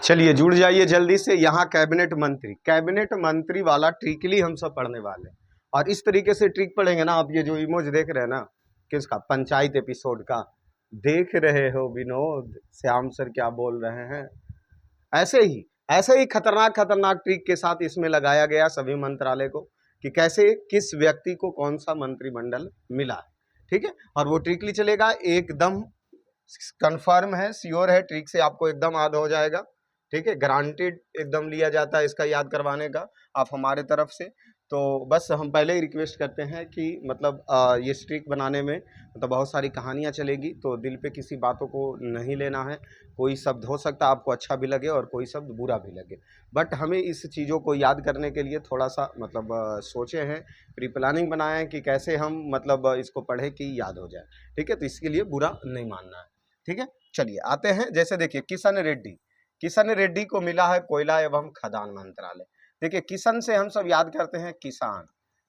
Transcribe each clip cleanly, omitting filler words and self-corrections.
चलिए जुड़ जाइए जल्दी से। यहाँ कैबिनेट मंत्री वाला ट्रिकली हम सब पढ़ने वाले हैं। और इस तरीके से ट्रिक पढ़ेंगे ना, आप ये जो इमोज देख रहे हैं ना, किसका, पंचायत एपिसोड का, देख रहे हो विनोद श्याम सर क्या बोल रहे हैं। ऐसे ही खतरनाक खतरनाक ट्रिक के साथ इसमें लगाया गया सभी मंत्रालय को कि कैसे किस व्यक्ति को कौन सा मंत्रिमंडल मिला। ठीक है, और वो ट्रिकली चलेगा, एकदम कंफर्म है, श्योर है, ट्रिक से आपको एकदम याद हो जाएगा। ठीक है, गारंटेड एकदम लिया जाता है इसका याद करवाने का आप हमारे तरफ से। तो बस हम पहले ही रिक्वेस्ट करते हैं कि मतलब ये स्ट्रिक बनाने में मतलब बहुत सारी कहानियाँ चलेगी, तो दिल पे किसी बातों को नहीं लेना है। कोई शब्द हो सकता है आपको अच्छा भी लगे और कोई शब्द बुरा भी लगे, बट हमें इस चीज़ों को याद करने के लिए थोड़ा सा मतलब सोचे हैं, प्री प्लानिंग बनाए हैं कि कैसे हम मतलब इसको पढ़े कि याद हो जाए। ठीक है, तो इसके लिए बुरा नहीं मानना है। ठीक है, चलिए आते हैं। जैसे देखिए, किशन रेड्डी को मिला है कोयला एवं खदान मंत्रालय। देखिए, किशन से हम सब याद करते हैं किसान,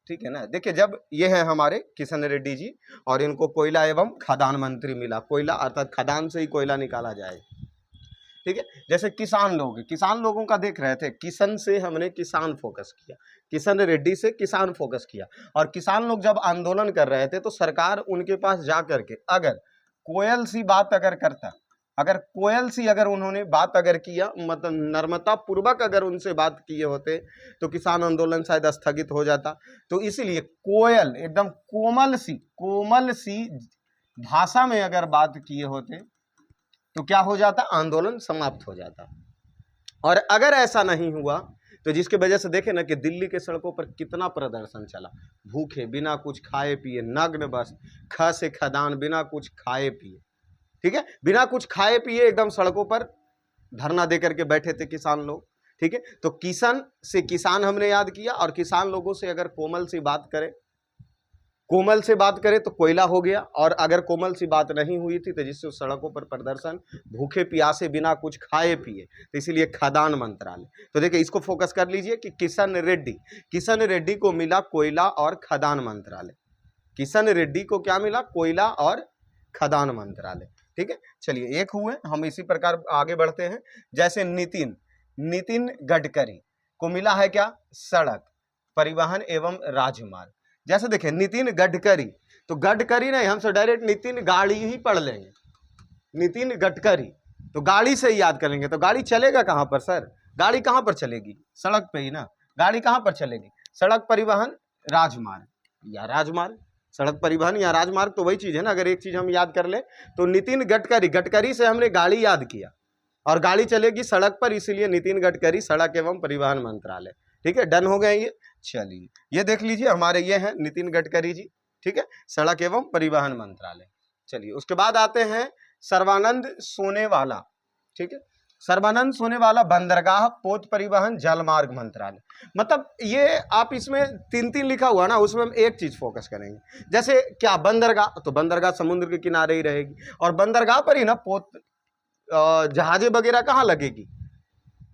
ठीक है ना। देखिए, जब ये है हमारे किशन रेड्डी जी और इनको कोयला एवं खदान मंत्री मिला, कोयला अर्थात खदान से ही कोयला निकाला जाए। ठीक है, जैसे किसान लोगों का देख रहे थे, किशन से हमने किसान फोकस किया, किशन रेड्डी से किसान फोकस किया। और किसान लोग जब आंदोलन कर रहे थे तो सरकार उनके पास जा करके अगर कोयल सी बात अगर उन्होंने बात अगर किया, मतलब नर्मता पूर्वक अगर उनसे बात किए होते तो किसान आंदोलन शायद स्थगित हो जाता। तो इसीलिए कोयल एकदम कोमल सी भाषा में अगर बात किए होते तो क्या हो जाता, आंदोलन समाप्त हो जाता। और अगर ऐसा नहीं हुआ तो जिसकी वजह से देखे ना कि दिल्ली के सड़कों पर कितना प्रदर्शन चला, भूखे बिना कुछ खाए पिए, नग्न बस, ख से खदान, बिना कुछ खाए पिए। ठीक है, बिना कुछ खाए पिए एकदम सड़कों पर धरना देकर के बैठे थे किसान लोग। ठीक है, तो किशन से किसान हमने याद किया, और किसान लोगों से अगर कोमल से बात करें तो कोयला हो गया। और अगर कोमल सी बात नहीं हुई थी तो जिससे सड़कों पर प्रदर्शन, भूखे प्यासे बिना कुछ खाए पिए, तो इसीलिए खदान मंत्रालय। तो देखिए, इसको फोकस कर लीजिए कि किशन रेड्डी को मिला कोयला और खदान मंत्रालय। किशन रेड्डी को क्या मिला, कोयला और खदान मंत्रालय। ठीक है, चलिए एक हुए, हम इसी प्रकार आगे बढ़ते हैं। जैसे नितिन गडकरी को मिला है क्या, सड़क परिवहन एवं राजमार्ग। जैसे देखिए, नितिन गडकरी, तो गडकरी नहीं, हम सब डायरेक्ट नितिन गाड़ी ही पढ़ लेंगे। नितिन गडकरी तो गाड़ी से ही याद करेंगे। तो गाड़ी चलेगा कहां पर सर, गाड़ी कहां पर चलेगी, सड़क पे ही ना। गाड़ी कहां पर चलेगी, सड़क परिवहन राजमार्ग या राजमार्ग। सड़क परिवहन या राजमार्ग तो वही चीज है ना। अगर एक चीज हम याद कर ले तो नितिन गडकरी से हमने गाड़ी याद किया, और गाड़ी चलेगी सड़क पर, इसीलिए नितिन गडकरी सड़क एवं परिवहन मंत्रालय। ठीक है, डन हो गए ये। चलिए ये देख लीजिए, हमारे ये हैं नितिन गडकरी जी। ठीक है, सड़क एवं परिवहन मंत्रालय। चलिए उसके बाद आते हैं सर्बानंद सोनेवाला। ठीक है, सर्बानंद सोनेवाला बंदरगाह पोत परिवहन जलमार्ग मंत्रालय। मतलब ये आप इसमें 3-3 लिखा हुआ ना, उसमें हम एक चीज फोकस करेंगे। जैसे क्या, बंदरगाह, तो बंदरगाह समुद्र के किनारे ही रहेगी, और बंदरगाह पर ही ना पोत जहाजें वगैरह कहाँ लगेगी,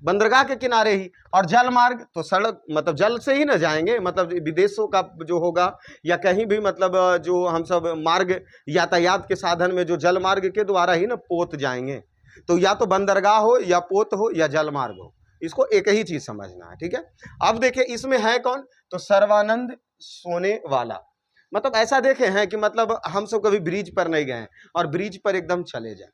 बंदरगाह के किनारे ही। और जल मार्ग तो सड़क, मतलब जल से ही ना जाएंगे, मतलब विदेशों का जो होगा या कहीं भी, मतलब जो हम सब मार्ग यातायात के साधन में जो जल मार्ग के द्वारा ही ना पोत जाएंगे। तो या तो बंदरगाह हो या पोत हो या जल मार्ग हो, इसको एक ही चीज समझना है। ठीक है, अब देखिए इसमें है कौन, तो सर्बानंद सोनेवाला। मतलब ऐसा देखे हैं कि मतलब हम सब कभी ब्रिज पर नहीं गए हैं और ब्रिज पर एकदम चले जाए।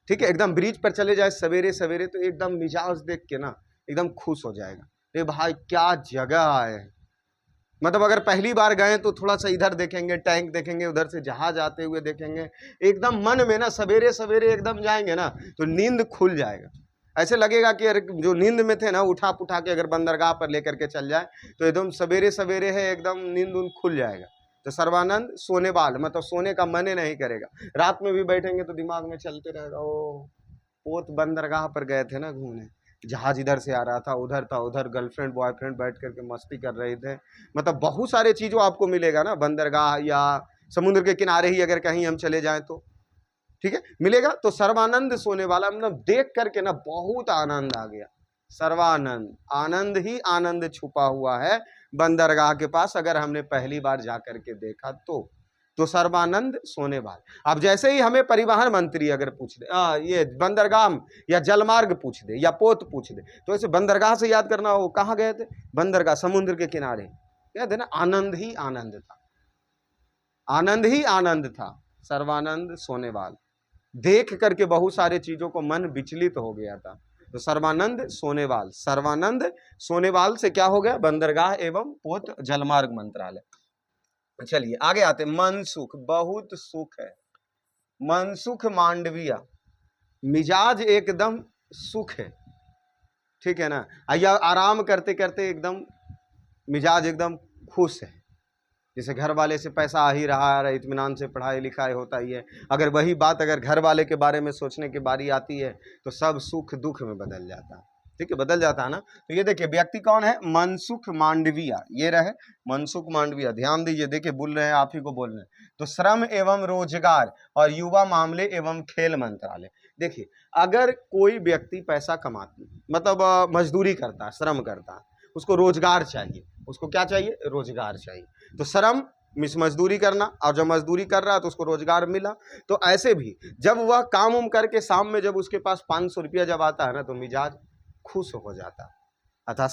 ठीक है, एकदम ब्रिज पर चले जाए सवेरे सवेरे, तो एकदम मिजाज देख के ना एकदम खुश हो जाएगा, अरे भाई क्या जगह है। मतलब अगर पहली बार गए तो थोड़ा सा इधर देखेंगे, टैंक देखेंगे, उधर से जहाज आते हुए देखेंगे, एकदम मन में ना सवेरे सवेरे एकदम जाएंगे ना तो नींद खुल जाएगा। ऐसे लगेगा कि अरे जो नींद में थे ना, उठा पुठा के अगर बंदरगाह पर लेकर के चल जाए तो एकदम सवेरे सवेरे है, एकदम नींद उन खुल जाएगा। तो सर्बानंद सोनेवाल, मतलब सोने का मन ही नहीं करेगा। रात में भी बैठेंगे तो दिमाग में चलते रहेगा, ओ पोत बंदरगाह पर गए थे ना घूमने, जहाज इधर से आ रहा था, उधर था, उधर गर्लफ्रेंड बॉयफ्रेंड बैठ करके मस्ती कर रहे थे। मतलब बहुत सारे चीज़ों आपको मिलेगा ना बंदरगाह या समुद्र के किनारे ही अगर कहीं हम चले जाएं तो। ठीक है, मिलेगा। तो सर्बानंद सोनेवाला, मतलब देख करके ना बहुत आनंद आ गया। सर्वानंद, आनंद ही आनंद छुपा हुआ है बंदरगाह के पास, अगर हमने पहली बार जा करके देखा तो। तो सर्बानंद सोनेवाल। अब जैसे ही हमें परिवहन मंत्री अगर पूछ दे, ये बंदरगाह या जलमार्ग पूछ दे या पोत पूछ दे, तो ऐसे बंदरगाह से याद करना हो, कहाँ गए थे? बंदरगाह, समुद्र के किनारे। याद है ना, आनंद ही आनंद था, आनंद ही आनंद था। सर्वानंद सोनेवाल। देख करके बहुत सारे चीजों को मन विचलित हो गया था, तो सर्वानंद सोनेवाल, सर्वानंद सोनेवाल से क्या हो गया? बंदरगाह एवं पोत जलमार्ग मंत्रालय। चलिए आगे आते। मनसुख, बहुत सुख है। मनसुख मांडविया, मिजाज एकदम सुख है, ठीक है ना, या आराम करते करते एकदम मिजाज एकदम खुश है। जैसे घर वाले से पैसा आ ही रहा है, इत्मीनान से पढ़ाई लिखाई होता ही है, अगर वही बात अगर घर वाले के बारे में सोचने की बारी आती है तो सब सुख दुख में बदल जाता है, ठीक है, बदल जाता है ना। तो ये देखिए व्यक्ति कौन है? मनसुख मांडविया, ये रहे मनसुख मांडविया। ध्यान दीजिए, देखिए बोल रहे हैं, आप ही को बोल रहे हैं। तो श्रम एवं रोजगार और युवा मामले एवं खेल मंत्रालय। देखिए अगर कोई व्यक्ति पैसा कमाता, मतलब मजदूरी करता है, श्रम करता है, उसको रोजगार चाहिए, उसको क्या चाहिए? रोजगार चाहिए। तो श्रम मिस मजदूरी करना, और जब मजदूरी कर रहा है तो उसको रोजगार मिला। तो ऐसे भी जब वह काम उम करके शाम में जब उसके पास 500 रुपया जब आता है ना, तो मिजाज खुश हो जाता है। अर्थात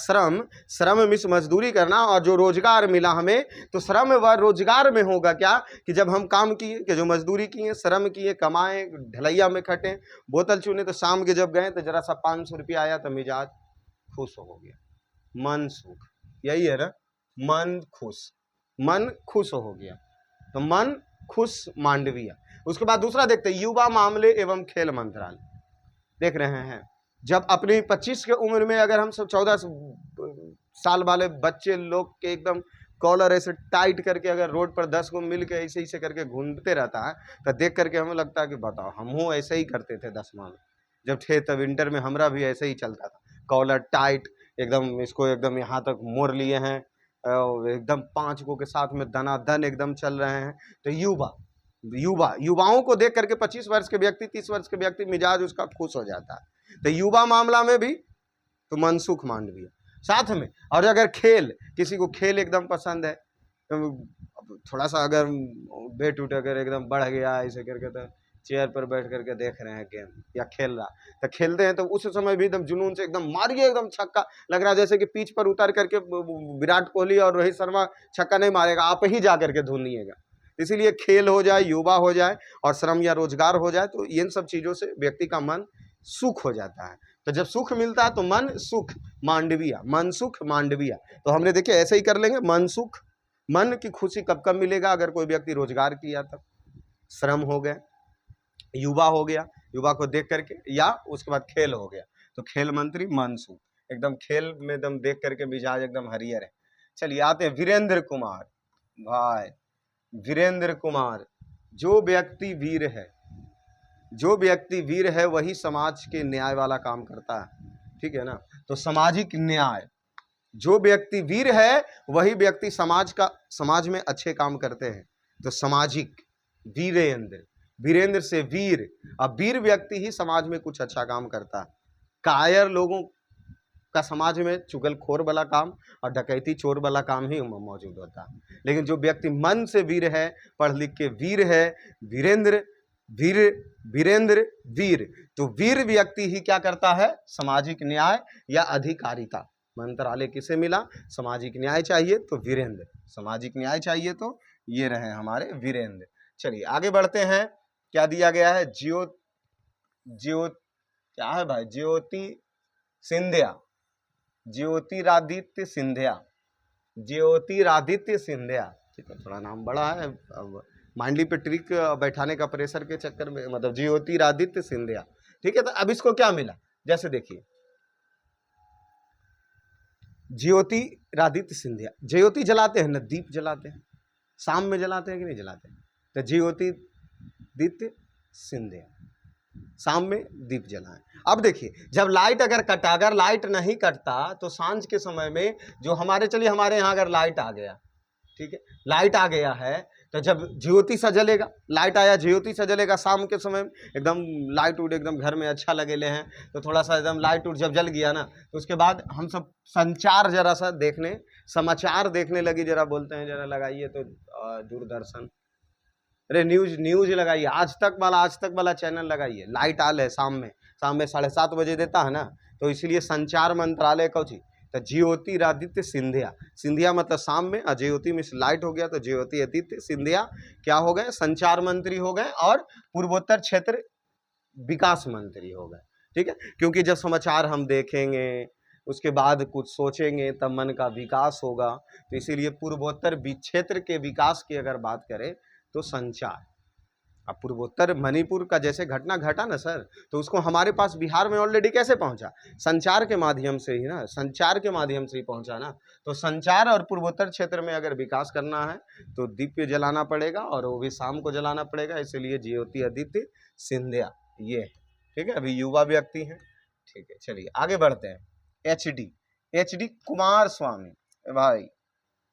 श्रम मिस मजदूरी करना, और जो रोजगार मिला हमें, तो श्रम व रोजगार में होगा क्या कि जब हम काम किए, कि जो मजदूरी किए, श्रम किए, कमाए, ढलैया में खटे, बोतल चुने, तो शाम के जब गए तो जरा सा 500 रुपया आया तो मिजाज खुश हो गया। मन सुख, यही है ना, मन खुश हो गया। तो मन खुश मांडविया। उसके बाद दूसरा देखते हैं, युवा मामले एवं खेल मंत्रालय। देख रहे हैं, जब अपनी 25 के उम्र में अगर हम सब 14 साल वाले बच्चे लोग के एकदम कॉलर ऐसे टाइट करके अगर रोड पर 10 को मिल के ऐसे ऐसे करके घूमते रहता है, तो देख करके हमें लगता है कि बताओ, हम ऐसे ही करते थे 10वां में जब थे, तब विंटर में हमारा भी ऐसे ही चलता था, कॉलर टाइट एकदम, इसको एकदम यहाँ तक मोड़ लिए हैं, एकदम 5 को के साथ में दनादन एकदम चल रहे हैं। तो युवाओं को देख करके 25 वर्ष के व्यक्ति, 30 वर्ष के व्यक्ति मिजाज उसका खुश हो जाता है। तो युवा मामला में भी तो मनसुख मांडविया साथ में। और अगर खेल, किसी को खेल एकदम पसंद है, तो थोड़ा सा अगर वेट उठ अगर एकदम बढ़ गया ऐसे करके, तो चेयर पर बैठ करके देख रहे हैं गेम या खेल रहा, तो खेलते हैं तो उस समय भी एकदम जुनून से एकदम मारिए, एकदम छक्का लग रहा है, जैसे कि पिच पर उतर करके विराट कोहली और रोहित शर्मा छक्का नहीं मारेगा, आप ही जा करके धुनिएगा। इसीलिए खेल हो जाए, युवा हो जाए और श्रम या रोजगार हो जाए, तो इन सब चीजों से व्यक्ति का मन सुख हो जाता है। तो जब सुख मिलता है तो मन सुख मांडविया, मन सुख मांडविया। तो हमने देखे ऐसे ही कर लेंगे, मन सुख, मन की खुशी कब कब मिलेगा? अगर कोई व्यक्ति रोजगार किया तब, श्रम हो गया, युवा हो गया, युवा को देख करके, या उसके बाद खेल हो गया, तो खेल मंत्री मन सुख, एकदम खेल में एकदम देख करके मिजाज एकदम हरियर है। चलिए आते हैं वीरेंद्र कुमार। भाई वीरेंद्र कुमार, जो व्यक्ति वीर है वही समाज के न्याय वाला काम करता है, ठीक है ना। तो सामाजिक न्याय, जो व्यक्ति वीर है वही व्यक्ति समाज में अच्छे काम करते हैं। तो सामाजिक, वीरेंद्र से वीर, अब वीर व्यक्ति ही समाज में कुछ अच्छा काम करता है। कायर लोगों का समाज में चुगलखोर वाला काम और डकैती चोर वाला काम ही मौजूद होता है। लेकिन जो व्यक्ति मन से वीर है, पढ़ लिख के वीर है, वीरेंद्र वीर, तो वीर व्यक्ति ही क्या करता है? सामाजिक न्याय या अधिकारिता मंत्रालय किसे मिला? सामाजिक न्याय चाहिए तो वीरेंद्र, सामाजिक न्याय चाहिए तो ये रहे हमारे वीरेंद्र। चलिए आगे बढ़ते हैं। क्या दिया गया है? क्या है भाई? ज्योतिरादित्य सिंधिया, ठीक है, थोड़ा नाम बड़ा है, अब मांडली पे ट्रिक बैठाने का प्रेशर के चक्कर में, मतलब ज्योतिरादित्य सिंधिया, ठीक है। तो अब इसको क्या मिला? जैसे देखिए, ज्योतिरादित्य सिंधिया, ज्योति जलाते हैं ना, दीप जलाते हैं, शाम में जलाते हैं कि नहीं जलाते हैं? तो ज्योतिरादित्य सिंधिया, शाम में दीप जलाएं। अब देखिए, जब लाइट अगर कटा, अगर लाइट नहीं कटता तो सांझ के समय में जो हमारे यहाँ अगर लाइट आ गया, ठीक है, लाइट आ गया है, तो जब ज्योति सा जलेगा, लाइट आया ज्योति सा जलेगा, शाम के समय में एकदम लाइट उट एकदम घर में अच्छा लगेले हैं, तो थोड़ा सा एकदम लाइट उट जब जल गया ना, तो उसके बाद हम सब संचार जरा सा देखने, समाचार देखने लगी, जरा बोलते हैं जरा लगाइए तो दूरदर्शन, अरे न्यूज न्यूज लगाइए, आज तक वाला चैनल लगाइए, लाइट आल है शाम में 7:30 बजे देता है ना, तो इसलिए संचार मंत्रालय कौची तो ज्योतिरादित्य सिंधिया, सिंधिया मतलब शाम में, और ज्योति में लाइट हो गया तो ज्योतिरादित्य सिंधिया क्या हो गए, संचार मंत्री हो गए और पूर्वोत्तर क्षेत्र विकास मंत्री हो गए। ठीक है, क्योंकि जब समाचार हम देखेंगे उसके बाद कुछ सोचेंगे तब मन का विकास होगा, तो इसीलिए पूर्वोत्तर क्षेत्र के विकास की अगर बात करें तो संचार। अब पूर्वोत्तर मणिपुर का जैसे घटना घटा ना सर, तो उसको हमारे पास बिहार में ऑलरेडी कैसे पहुंचा, संचार के माध्यम से ही ना, संचार के माध्यम से ही पहुंचा ना। तो संचार और पूर्वोत्तर क्षेत्र में अगर विकास करना है तो दीप जलाना पड़ेगा, और वो भी शाम को जलाना पड़ेगा, इसलिए ज्योतिरादित्य सिंधिया ये है। ठीक है, अभी युवा व्यक्ति हैं। ठीक है, चलिए आगे बढ़ते हैं। एच डी कुमार स्वामी, भाई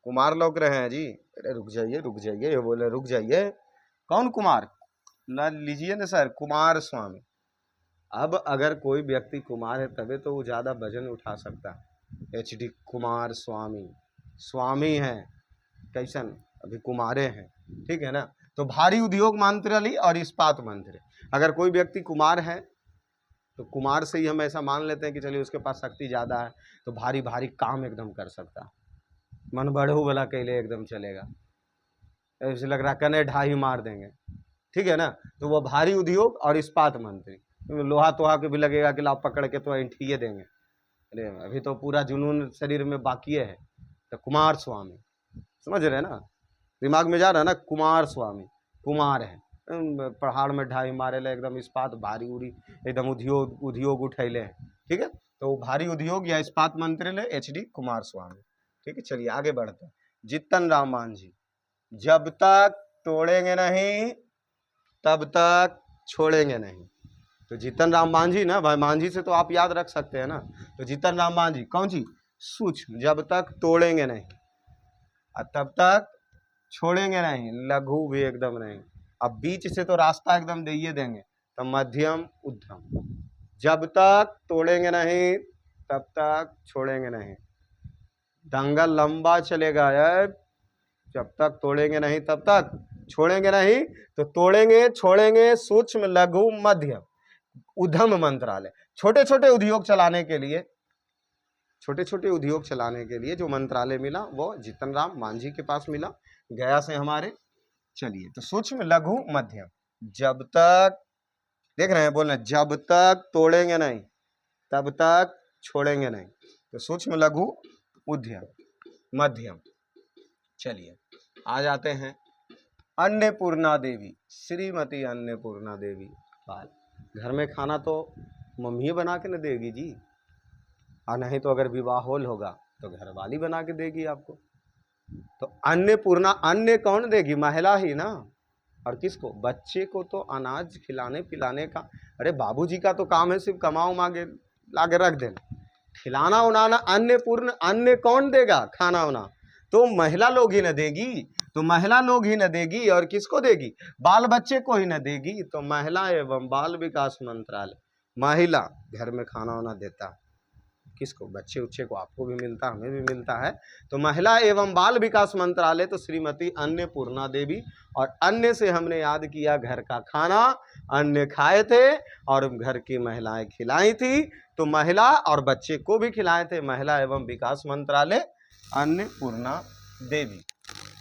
कुमार लौक रहे हैं जी, अरे रुक जाइए, ये बोले रुक जाइए, कौन कुमार ला लीजिए ना सर, कुमार स्वामी। अब अगर कोई व्यक्ति कुमार है तभी तो वो ज़्यादा वजन उठा सकता है। एच.डी. कुमार स्वामी, स्वामी हैं कैसन, अभी कुमारे हैं। ठीक है ना, तो भारी उद्योग मंत्रालय और इस्पात मंत्री, अगर कोई व्यक्ति कुमार है तो कुमार से ही हम ऐसा मान लेते हैं कि चलिए उसके पास शक्ति ज़्यादा है, तो भारी भारी काम एकदम कर सकता, मन बढ़ू वाला कैले एकदम चलेगा, ऐसे लग रहा कने ढाई मार देंगे। ठीक है ना, तो वो भारी उद्योग और इस्पात मंत्री, लोहा तोहा के भी लगेगा कि लाभ पकड़ के तो ऐंठिए देंगे, अरे अभी तो पूरा जुनून शरीर में बाकी है। तो कुमार स्वामी, समझ रहे हैं ना, दिमाग में जा रहा है ना, कुमार स्वामी कुमार है, पहाड़ में ढाई मारे ले एकदम, इस्पात भारी उड़ी एकदम उद्योग उठैले हैं। ठीक है, तो भारी उद्योग या इस्पात मंत्री ले एच.डी. कुमार स्वामी। ठीक है, चलिए आगे बढ़ते हैं। जीतन राम मांझी, जब तक तोड़ेंगे नहीं तब तक छोड़ेंगे नहीं। तो जीतन राम मांझी ना भाई, मांझी से तो आप याद रख सकते हैं ना, तो जीतन राम मांझी कौन सी सूक्ष्म, जब तक तोड़ेंगे नहीं और तब तक छोड़ेंगे नहीं, लघु भी एकदम नहीं, अब बीच से तो रास्ता एकदम दे देंगे, तो मध्यम उद्यम, जब तक तोड़ेंगे नहीं तब तक छोड़ेंगे नहीं। दंगल लंबा चलेगा यार, जब तक तोड़ेंगे नहीं तब तक छोड़ेंगे नहीं, तो तोड़ेंगे छोड़ेंगे सूक्ष्म लघु मध्यम उद्यम मंत्रालय, छोटे छोटे उद्योग चलाने के लिए, छोटे छोटे उद्योग चलाने के लिए जो मंत्रालय मिला वो जीतन राम मांझी के पास मिला, गया से हमारे। चलिए, तो सूक्ष्म लघु मध्यम, जब तक देख रहे हैं, बोल रहे जब तक तोड़ेंगे नहीं तब तक छोड़ेंगे नहीं, तो सूक्ष्म लघु उद्यम मध्यम। चलिए आ जाते हैं अन्नपूर्णा देवी, श्रीमती अन्नपूर्णा देवी पाल, घर में खाना तो मम्मी बना के न देगी जी, और नहीं तो अगर विवाह होल होगा तो घर वाली बना के देगी आपको। तो अन्नपूर्णा, अन्न कौन देगी, महिला ही ना, और किसको, बच्चे को तो अनाज खिलाने पिलाने का, अरे बाबूजी का तो काम है सिर्फ कमाओ मांगे लाके रख देना, खिलाना उनाना, अन्नपूर्ण, अन्न कौन देगा, खाना उना तो महिला लोग ही न देगी, तो महिला लोग ही न देगी, और किसको देगी, बाल बच्चे को ही न देगी। तो महिला एवं बाल विकास मंत्रालय, महिला घर में खाना वाना देता, किसको, बच्चे उच्चे को, आपको भी मिलता हमें भी मिलता है, तो महिला एवं बाल विकास मंत्रालय तो श्रीमती अन्नपूर्णा देवी, और अन्य से हमने याद किया घर का खाना, अन्न खाए थे और घर की महिलाएं खिलाई थी, तो महिला और बच्चे को भी खिलाए थे, महिला एवं विकास मंत्रालय अन्नपूर्णा देवी।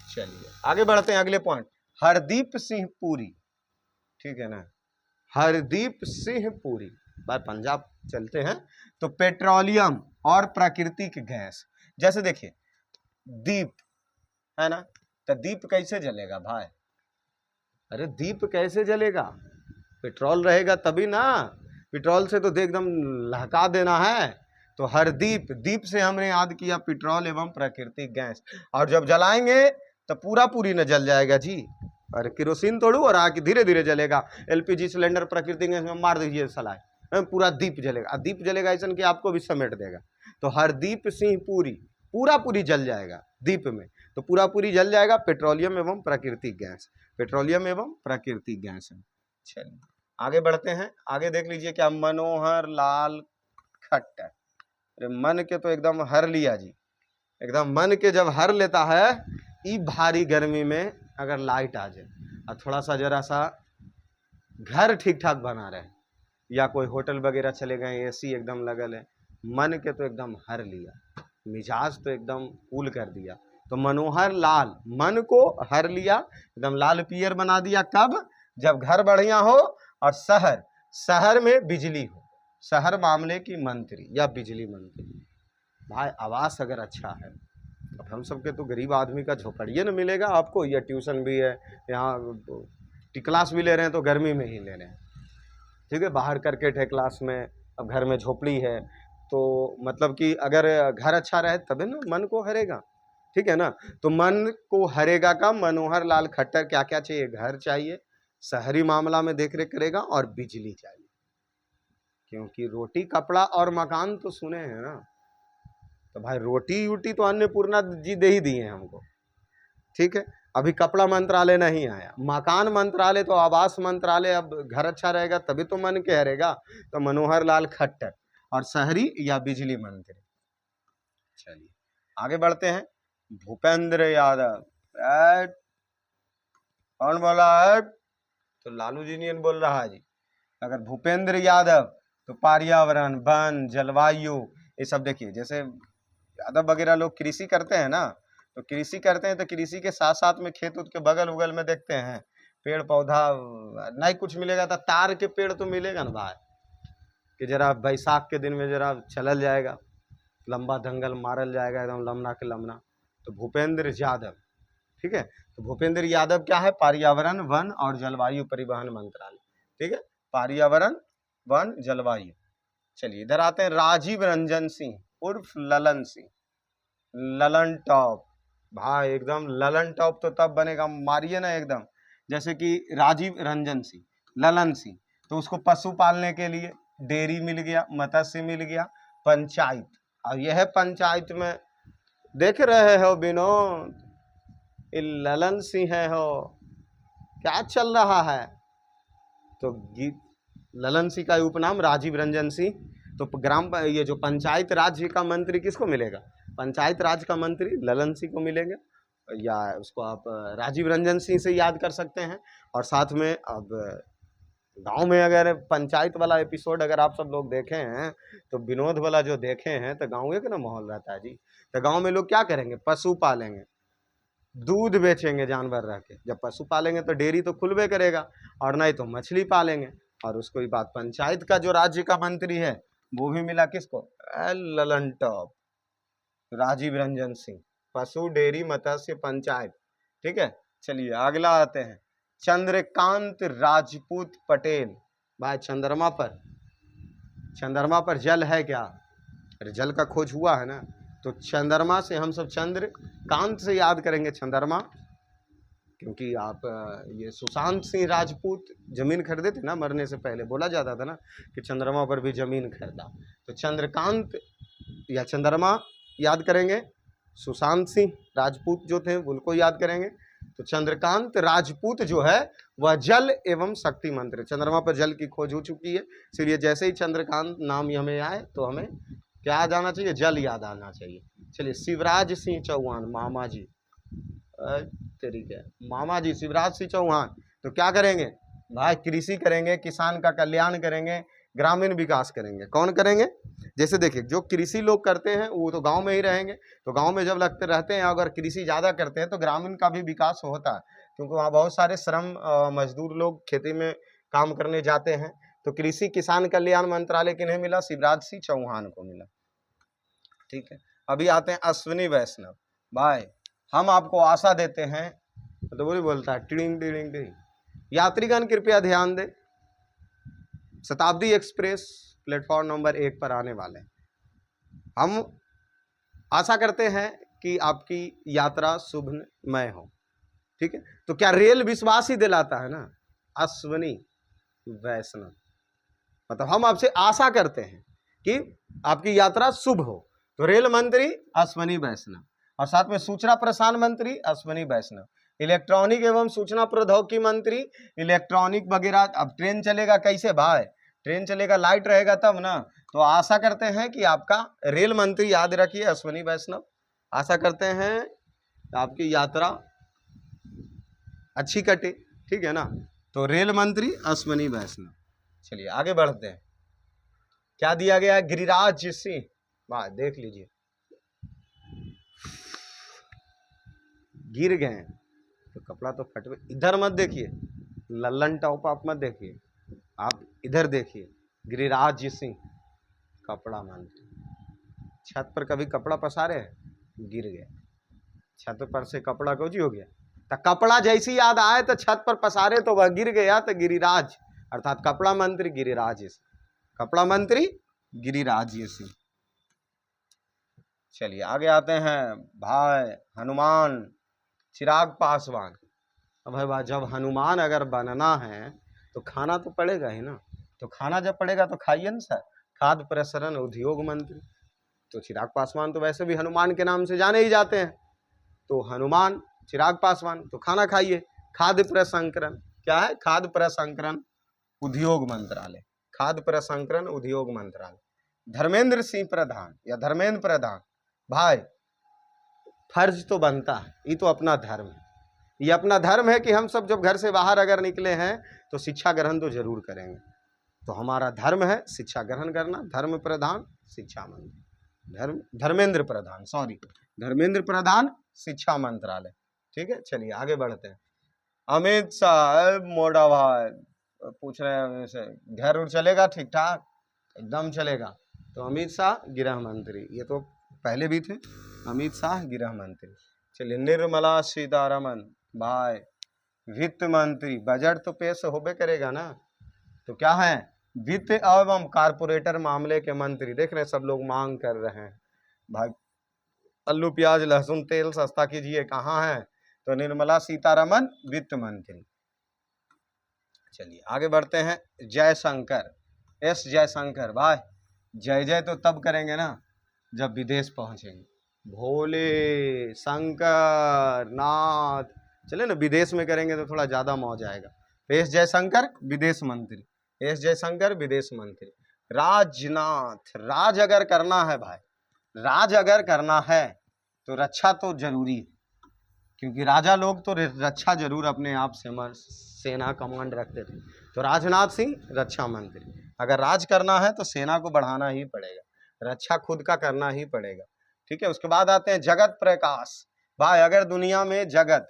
चलिए आगे बढ़ते हैं, अगले पॉइंट, हरदीप सिंह पुरी। ठीक है ना, हरदीप सिंह पुरी, बार पंजाब चलते हैं, तो पेट्रोलियम और प्राकृतिक गैस, जैसे देखिए दीप है ना, तो दीप कैसे जलेगा भाई, अरे दीप कैसे जलेगा, पेट्रोल रहेगा तभी ना, पेट्रोल से तो एकदम लहका देना है। तो हरदीप, दीप से हमने याद किया पेट्रोल एवं प्राकृतिक गैस, और जब जलाएंगे तो पूरा पूरी न जल जाएगा जी, और केरोसिन तोड़ू और आके धीरे धीरे जलेगा, एलपीजी सिलेंडर प्राकृतिक गैस में मार दीजिए सलाह, पूरा दीप जलेगा, दीप जलेगा ऐसा कि आपको भी समेट देगा। तो हरदीप सिंह पुरी, पूरा पूरी जल जाएगा दीप में, तो पूरा पूरी जल जाएगा, पेट्रोलियम एवं प्राकृतिक गैस, पेट्रोलियम एवं प्राकृतिक गैस है। चलिए आगे बढ़ते हैं, आगे देख लीजिए क्या, मनोहर लाल खट्टर, अरे मन के तो एकदम हर लिया जी, एकदम मन के जब हर लेता है, ई भारी गर्मी में अगर लाइट आ जाए, और थोड़ा सा जरा सा घर ठीक ठाक बना रहे, या कोई होटल वगैरह चले गए, एसी एकदम लगल है, मन के तो एकदम हर लिया, मिजाज तो एकदम कूल कर दिया। तो मनोहर लाल मन को हर लिया, एकदम लाल पियर बना दिया। कब? जब घर बढ़िया हो और शहर में बिजली हो, शहर मामले की मंत्री या बिजली मंत्री। भाई आवास अगर अच्छा है, अब हम सबके तो गरीब आदमी का झोपड़िए न मिलेगा आपको, या ट्यूशन भी है, यहाँ क्लास भी ले रहे हैं तो गर्मी में ही ले रहे हैं, ठीक है, बाहर क्रिकेट है क्लास में, अब घर में झोपड़ी है, तो मतलब कि अगर घर अच्छा रहे तभी ना मन को हरेगा, ठीक है ना। तो मन को हरेगा का मनोहर लाल खट्टर क्या क्या चाहिए? घर चाहिए, शहरी मामला में देखरेख करेगा, और बिजली चाहिए, क्योंकि रोटी कपड़ा और मकान तो सुने हैं ना, तो भाई रोटी यूटी तो अन्नपूर्णा जी दे ही दिए हैं हमको, ठीक है। अभी कपड़ा मंत्रालय नहीं आया, मकान मंत्रालय तो आवास मंत्रालय, अब घर अच्छा रहेगा तभी तो मन के हरेगा। तो मनोहर लाल खट्टर, और शहरी या बिजली मंत्री। चलिए आगे बढ़ते हैं। भूपेंद्र यादव, कौन बोला है? तो लालू जी नहीं बोल रहा है जी। अगर भूपेंद्र यादव तो पर्यावरण, वन, जलवायु, ये सब देखिए, जैसे यादव वगैरह लोग कृषि करते हैं ना, तो कृषि करते हैं तो कृषि के साथ साथ में खेत उत के बगल उगल में देखते हैं पेड़ पौधा नहीं कुछ मिलेगा तो तार के पेड़ तो मिलेगा ना भाई, कि जरा बैसाख के दिन में जरा चलल जाएगा, लंबा दंगल मारल जाएगा एकदम लमना के लमना। तो भूपेंद्र यादव, ठीक है। तो भूपेंद्र यादव क्या है? पर्यावरण, वन और जलवायु परिवहन मंत्रालय, ठीक है, पर्यावरण, वन, जलवायु। चलिए इधर आते हैं। राजीव रंजन सिंह उर्फ ललन सिंह, ललन टॉप। भाई एकदम ललन टॉप तो तब बनेगा, मारिए ना एकदम, जैसे कि राजीव रंजन सिंह, ललन सिंह, तो उसको पशु पालने के लिए डेयरी मिल गया, मत्स्य मिल गया, पंचायत। और यह पंचायत में देख रहे हो विनोद, ललन सिंह है हो, क्या चल रहा है? तो ललन सिंह का उपनाम राजीव रंजन सिंह। तो ये जो पंचायत राज का मंत्री किसको मिलेगा? पंचायत राज का मंत्री ललन सिंह को मिलेंगे, या उसको आप राजीव रंजन सिंह से याद कर सकते हैं। और साथ में अब गांव में अगर पंचायत वाला एपिसोड अगर आप सब लोग देखे हैं, तो विनोद वाला जो देखे हैं, तो गाँव का ना माहौल रहता है जी। तो गाँव में लोग क्या करेंगे? पशु पालेंगे, दूध बेचेंगे जानवर रह के। जब पशु पालेंगे तो डेयरी तो खुलबे करेगा, और नहीं तो मछली पालेंगे। और उसको ही बात, पंचायत का जो राज्य का मंत्री है वो भी मिला किसको? ललन टॉप, राजीव रंजन सिंह, पशु, डेयरी, मत्स्य, पंचायत, ठीक है। चलिए अगला आते हैं। चंद्रकांत राजपूत पटेल। भाई चंद्रमा पर जल है क्या? अरे जल का खोज हुआ है ना, तो चंद्रमा से हम सब चंद्रकांत से याद करेंगे चंद्रमा, क्योंकि आप ये सुशांत सिंह राजपूत जमीन खरीदे थे ना मरने से पहले, बोला जाता था ना कि चंद्रमा पर भी जमीन खरीदा। तो चंद्रकांत या चंद्रमा याद करेंगे, सुशांत सिंह राजपूत जो थे उनको याद करेंगे। तो चंद्रकांत राजपूत जो है वह जल एवं शक्ति मंत्री। चंद्रमा पर जल की खोज हो चुकी है, इसलिए जैसे ही चंद्रकांत नाम हमें आए तो हमें क्या याद आना चाहिए? जल याद आना चाहिए। चलिए शिवराज सिंह चौहान, मामा जी, तरीके मामा जी शिवराज सिंह चौहान, तो क्या करेंगे भाई? कृषि करेंगे, किसान का कल्याण करेंगे, ग्रामीण विकास करेंगे। कौन करेंगे? जैसे देखिए जो कृषि लोग करते हैं वो तो गांव में ही रहेंगे, तो गांव में जब लगते रहते हैं, अगर कृषि ज़्यादा करते हैं तो ग्रामीण का भी विकास होता है, क्योंकि वहाँ बहुत सारे श्रम मजदूर लोग खेती में काम करने जाते हैं। तो कृषि किसान कल्याण मंत्रालय किन्हें मिला? शिवराज सिंह चौहान को मिला, ठीक है। अभी आते हैं अश्विनी वैष्णव। भाई हम आपको आशा देते हैं, तो वो बोलता है टिडिंग टिडिंग टिडिंग, यात्रीगण कृपया ध्यान दें, शताब्दी एक्सप्रेस प्लेटफॉर्म नंबर 1 पर आने वाले हैं। हम आशा करते हैं कि आपकी यात्रा शुभमय हो, ठीक है। तो क्या रेल विश्वास ही दिलाता है ना? अश्विनी वैष्णव, मतलब हम आपसे आशा करते हैं कि आपकी यात्रा शुभ हो, तो रेल मंत्री अश्विनी वैष्णव, और साथ में सूचना प्रसारण मंत्री अश्विनी वैष्णव, इलेक्ट्रॉनिक एवं सूचना प्रौद्योगिकी मंत्री, इलेक्ट्रॉनिक वगैरह। अब ट्रेन चलेगा कैसे भाई? ट्रेन चलेगा लाइट रहेगा तब ना। तो आशा करते हैं कि आपका रेल मंत्री याद रखिए अश्विनी वैष्णव, आशा करते हैं आपकी यात्रा अच्छी कटे, ठीक है ना। तो रेल मंत्री अश्विनी वैष्णव। चलिए आगे बढ़ते हैं। क्या दिया गया है? गिरिराज सिंह। वाह, देख लीजिए, गिर गए तो कपड़ा तो फट गया। इधर मत देखिए, लल्लन टॉप आप मत देखिए, आप इधर देखिए। गिरिराज सिंह कपड़ा मंत्री। छत पर कभी कपड़ा पसारे हैं? गिर गया। छत पर से कपड़ा कुछ हो गया, तो कपड़ा जैसी याद आए तो छत पर पसारे तो वह गिर गया, तो गिरिराज अर्थात कपड़ा मंत्री गिरिराज सिंह। कपड़ा मंत्री गिरिराज सिंह। चलिए आगे आते हैं। भाई हनुमान चिराग पासवान। अब भाई जब हनुमान अगर बनना है तो खाना तो पड़ेगा ही ना। तो खाना जब पड़ेगा तो खाइए ना सर। खाद्य प्रसरण उद्योग मंत्री। तो चिराग पासवान तो वैसे भी हनुमान के नाम से जाने ही जाते हैं, तो हनुमान चिराग पासवान, तो खाना खाइए। खाद्य प्रसंस्करण क्या है? खाद्य प्रसंस्करण उद्योग मंत्रालय। खाद्य प्रसंस्करण उद्योग मंत्रालय। धर्मेंद्र सिंह प्रधान या धर्मेंद्र प्रधान। भाई फर्ज तो बनता है, ये तो अपना धर्म है। ये अपना धर्म है कि हम सब जब घर से बाहर अगर निकले हैं तो शिक्षा ग्रहण तो जरूर करेंगे। तो हमारा धर्म है शिक्षा ग्रहण करना। धर्म प्रधान शिक्षा मंत्री। धर्मेंद्र प्रधान, सॉरी, धर्मेंद्र प्रधान शिक्षा मंत्रालय। ठीक है, चलिए आगे बढ़ते हैं। अमित शाह मोटा भाई पूछ रहे हैं हमें से, घर उड़ चलेगा ठीक ठाक? एकदम चलेगा। तो अमित शाह गृह मंत्री, ये तो पहले भी थे। अमित शाह गृह मंत्री। चलिए निर्मला सीतारमन भाई वित्त मंत्री। बजट तो पेश होबे करेगा ना, तो क्या है? वित्त एवं कारपोरेटर मामले के मंत्री। देख रहे हैं सब लोग मांग कर रहे हैं भाई आलू प्याज लहसुन तेल सस्ता कीजिए, कहाँ है? तो निर्मला सीतारमन वित्त मंत्री। चलिए आगे बढ़ते हैं। जयशंकर, एस जयशंकर। भाई जय जय तो तब करेंगे ना जब विदेश पहुंचेंगे। भोले शंकर नाथ, चले ना विदेश में करेंगे तो थोड़ा ज्यादा मौज आएगा। तो एस जयशंकर विदेश मंत्री। एस जयशंकर विदेश मंत्री। राजनाथ, राज अगर करना है भाई, राज अगर करना है तो रक्षा तो जरूरी है, क्योंकि राजा लोग तो रक्षा जरूर अपने आप से सेना कमांड रखते थे। तो राजनाथ सिंह रक्षा मंत्री। अगर राज करना है तो सेना को बढ़ाना ही पड़ेगा, रक्षा खुद का करना ही पड़ेगा। ठीक है, उसके बाद आते हैं जगत प्रकाश। भाई अगर दुनिया में जगत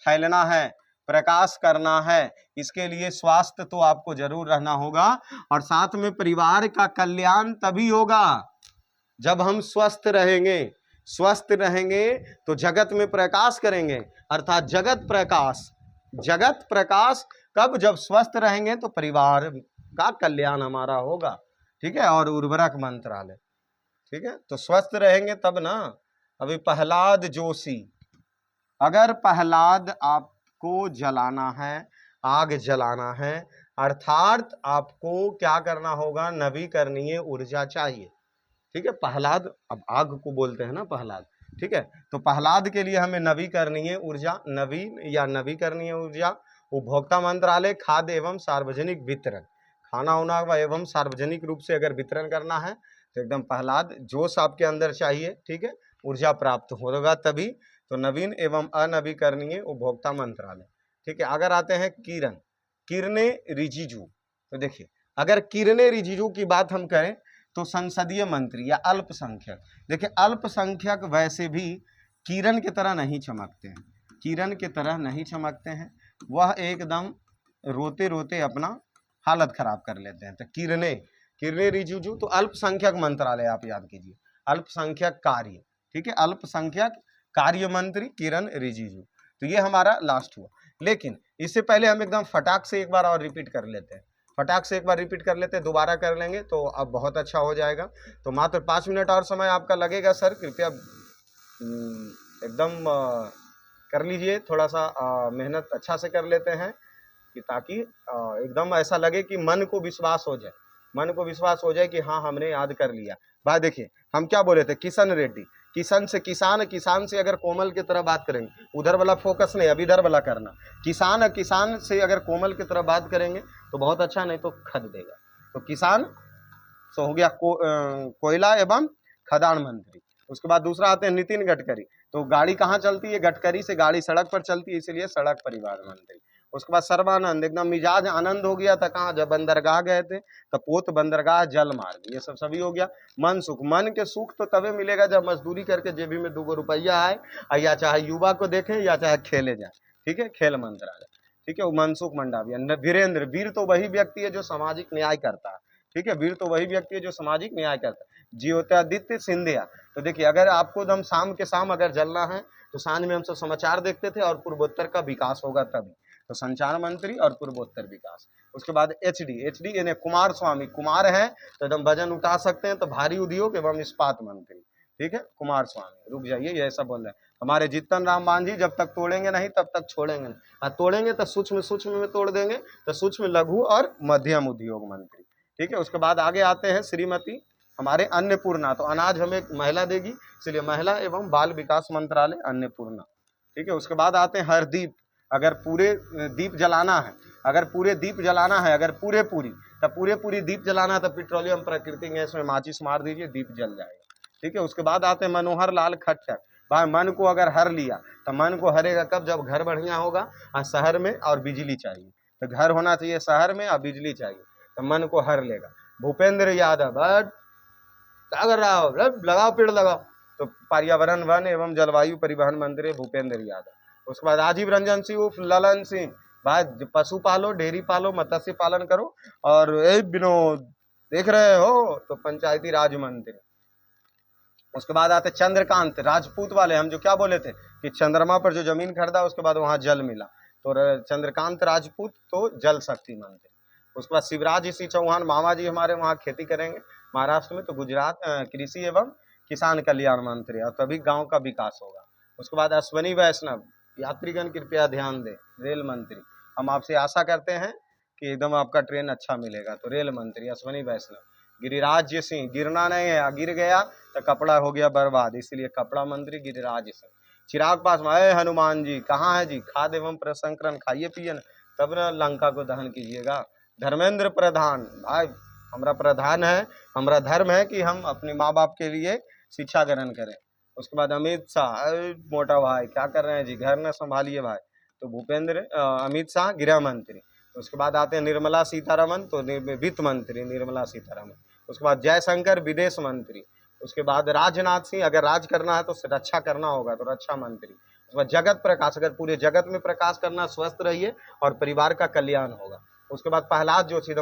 फैलना है, प्रकाश करना है, इसके लिए स्वास्थ्य तो आपको जरूर रहना होगा, और साथ में परिवार का कल्याण तभी होगा जब हम स्वस्थ रहेंगे। स्वस्थ रहेंगे तो जगत में प्रकाश करेंगे, अर्थात जगत प्रकाश। जगत प्रकाश कब? जब स्वस्थ रहेंगे तो परिवार का कल्याण हमारा होगा। ठीक है, और उर्वरक मंत्रालय। ठीक है, तो स्वस्थ रहेंगे तब ना। अभी प्रहलाद जोशी, अगर प्रहलाद आपको जलाना है, आग जलाना है, अर्थात आपको क्या करना होगा? नवीकरणीय ऊर्जा चाहिए। ठीक है, प्रहलाद, अब आग को बोलते हैं ना प्रहलाद। ठीक है, तो प्रहलाद के लिए हमें नवीकरणीय ऊर्जा, नवीन या नवीकरणीय ऊर्जा, उपभोक्ता मंत्रालय, खाद्य एवं सार्वजनिक वितरण, खाना होना एवं सार्वजनिक रूप से अगर वितरण करना है तो एकदम प्रहलाद जोश आपके अंदर चाहिए। ठीक है, ऊर्जा प्राप्त होगा तभी। तो नवीन एवं अनवीकरणीय उपभोक्ता मंत्रालय। ठीक है, अगर आते हैं किरण, किरने रिजिजू। तो देखिए अगर किरने रिजिजू की बात हम करें तो संसदीय मंत्री या अल्पसंख्यक। देखिए अल्पसंख्यक वैसे भी किरण की तरह नहीं चमकते हैं, किरण की तरह नहीं चमकते हैं, वह एकदम रोते रोते अपना हालत खराब कर लेते हैं। तो किरने रिजिजू, तो अल्पसंख्यक मंत्रालय आप याद कीजिए, अल्पसंख्यक कार्य। ठीक है, अल्पसंख्यक कार्य मंत्री किरण रिजिजू। तो ये हमारा लास्ट हुआ, लेकिन इससे पहले हम एकदम फटाक से एक बार और रिपीट कर लेते हैं। फटाक से एक बार रिपीट कर लेते हैं, दोबारा कर लेंगे तो अब बहुत अच्छा हो जाएगा। तो मात्र 5 मिनट और समय आपका लगेगा सर, कृपया एकदम कर लीजिए। थोड़ा सा मेहनत अच्छा से कर लेते हैं कि ताकि एकदम ऐसा लगे कि मन को विश्वास हो जाए, मन को विश्वास हो जाए कि हाँ हमने याद कर लिया। भाई देखिए हम क्या बोले थे, किशन रेड्डी, किशन से किसान, किसान से अगर कोमल की तरह बात करेंगे, उधर वाला फोकस नहीं, अब इधर वाला करना। किसान, किसान से अगर कोमल की तरह बात करेंगे तो बहुत अच्छा, नहीं तो खद देगा। तो किसान तो हो गया कोयला एवं खदान मंत्री। उसके बाद दूसरा आते हैं नितिन गडकरी। तो गाड़ी कहाँ चलती है? गडकरी से गाड़ी सड़क पर चलती है, इसलिए सड़क परिवहन मंत्री। उसके बाद सर्वानंद, एकदम मिजाज आनंद हो गया था। कहाँ? जब बंदरगाह गए थे तो पोत बंदरगाह जल मार्ग, ये सब सभी हो गया। मन सुख, मन के सुख तो तभी मिलेगा जब मजदूरी करके जेबी में 2 रुपया आए, या चाहे युवा को देखें या चाहे खेले जाए, ठीक है, खेल मंत्रालय, ठीक है। वो मनसुख मंडाविया। वीरेंद्र, वीर तो वही व्यक्ति है जो सामाजिक न्याय करता है, ठीक है, वीर तो वही व्यक्ति है जो सामाजिक न्याय करता है। ज्योतिरादित्य सिंधिया, तो देखिए अगर आपको एकदम शाम के शाम अगर जलना है तो सांझ में हम सब समाचार देखते थे और पूर्वोत्तर का विकास होगा तभी, तो संचार मंत्री और पूर्वोत्तर विकास। उसके बाद एचडी यानी कुमार स्वामी, कुमार है तो एकदम वजन उठा सकते हैं, तो भारी उद्योग एवं इस्पात मंत्री, ठीक है, कुमार स्वामी। रुक जाइए, ये ऐसा बोल रहे हैं हमारे जीतन राम मांझी, जब तक तोड़ेंगे नहीं तब तक छोड़ेंगे नहीं, तोड़ेंगे तो सूक्ष्म में तोड़ देंगे, तो सूक्ष्म लघु और मध्यम उद्योग मंत्री, ठीक है। उसके बाद आगे आते हैं श्रीमती हमारे अन्नपूर्णा, तो अनाज हमें एक महिला देगी, इसलिए महिला एवं बाल विकास मंत्रालय अन्नपूर्णा, ठीक है। उसके बाद आते हैं हरदीप, अगर पूरे दीप जलाना है, अगर पूरे दीप जलाना है, अगर पूरी दीप जलाना है तो पेट्रोलियम प्राकृतिक गैस में माचिस मार दीजिए, दीप जल जाएगा, ठीक है। उसके बाद आते हैं मनोहर लाल खट्टर, भाई मन को अगर हर लिया तो मन को हरेगा कब? जब घर बढ़िया होगा और शहर में और बिजली चाहिए, तो घर होना चाहिए शहर में और बिजली चाहिए, तो मन को हर लेगा। भूपेंद्र यादव, क्या कर रहा हो? लगाओ पेड़ लगाओ, तो पर्यावरण वन एवं जलवायु परिवहन मंत्री भूपेंद्र यादव। उसके बाद राजीव रंजन सिंह उर्फ ललन सिंह, भाई पशु पालो, डेयरी पालो, मत्स्य पालन करो, और विनोद देख रहे हो, तो पंचायती राज मंत्री। उसके बाद आते चंद्रकांत, राजपूत वाले, हम जो क्या बोले थे कि चंद्रमा पर जो जमीन खरीदा उसके बाद वहां जल मिला, तो चंद्रकांत राजपूत तो जल शक्ति मंत्री। उसके बाद शिवराज सिंह चौहान, मामा जी हमारे वहाँ खेती करेंगे महाराष्ट्र में, तो गुजरात कृषि एवं किसान कल्याण मंत्री, और तभी गांव का विकास होगा। उसके बाद अश्वनी वैष्णव, यात्रीगण कृपया ध्यान दें, रेल मंत्री। हम आपसे आशा करते हैं कि एकदम आपका ट्रेन अच्छा मिलेगा, तो रेल मंत्री अश्वनी वैष्णव। गिरिराज सिंह, गिरना नहीं है, गिर गया तो कपड़ा हो गया बर्बाद, इसलिए कपड़ा मंत्री गिरिराज सिंह। चिराग पासवान, हनुमान जी कहाँ है जी? खाद एवं प्रसंस्करण, खाइए पिए तब न लंका को दहन कीजिएगा। धर्मेंद्र प्रधान, भाई हमारा प्रधान है, हमारा धर्म है कि हम अपने माँ बाप के लिए शिक्षा ग्रहण करें। उसके बाद अमित शाह, मोटा भाई क्या कर रहे हैं जी? घर न संभालिए भाई, तो अमित शाह गृह मंत्री। उसके बाद आते हैं निर्मला सीतारमन, तो वित्त मंत्री निर्मला सीतारमन। उसके बाद जयशंकर विदेश मंत्री। उसके बाद राजनाथ सिंह, अगर राज करना है तो रक्षा करना होगा, तो रक्षा मंत्री। उसके बाद जगत प्रकाश, अगर पूरे जगत में प्रकाश करना, स्वस्थ रहिए और परिवार का कल्याण होगा। उसके बाद प्रहलाद जोशी,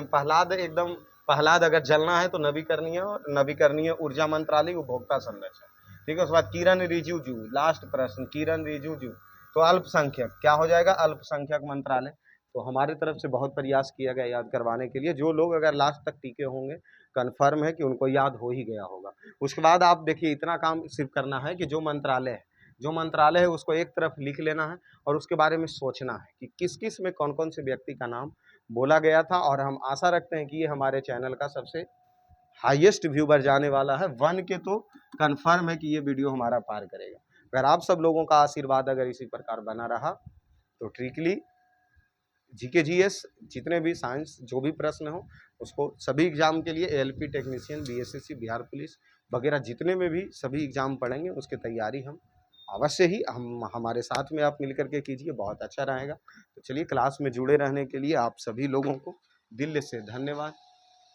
प्रहलाद अगर जलना है तो नवीकरणीय ऊर्जा मंत्रालय, उपभोक्ता संरक्षण, ठीक है। उसके बाद किरण रिजिजू, लास्ट प्रश्न, किरण रिजिजू, तो अल्पसंख्यक क्या हो जाएगा? अल्पसंख्यक मंत्रालय। तो हमारी तरफ से बहुत प्रयास किया गया याद करवाने के लिए, जो लोग अगर लास्ट तक टिके होंगे कन्फर्म है कि उनको याद हो ही गया होगा। उसके बाद आप देखिए, इतना काम सिर्फ करना है कि जो मंत्रालय है उसको एक तरफ लिख लेना है और उसके बारे में सोचना है कि किस किस में कौन कौन से व्यक्ति का नाम बोला गया था। और हम आशा रखते हैं कि ये हमारे चैनल का सबसे हाईएस्ट व्यूवर जाने वाला है, 1 के तो कन्फर्म है कि ये वीडियो हमारा पार करेगा। अगर आप सब लोगों का आशीर्वाद अगर इसी प्रकार बना रहा तो ट्रिकली जीके जीएस जितने भी साइंस जो भी प्रश्न हो उसको सभी एग्जाम के लिए ALP technician, BSSC, Bihar police वगैरह जितने में भी सभी एग्जाम पढ़ेंगे उसकी तैयारी हम अवश्य ही हमारे साथ में आप मिलकर के कीजिए, बहुत अच्छा रहेगा। तो चलिए, क्लास में जुड़े रहने के लिए आप सभी लोगों को दिल से धन्यवाद।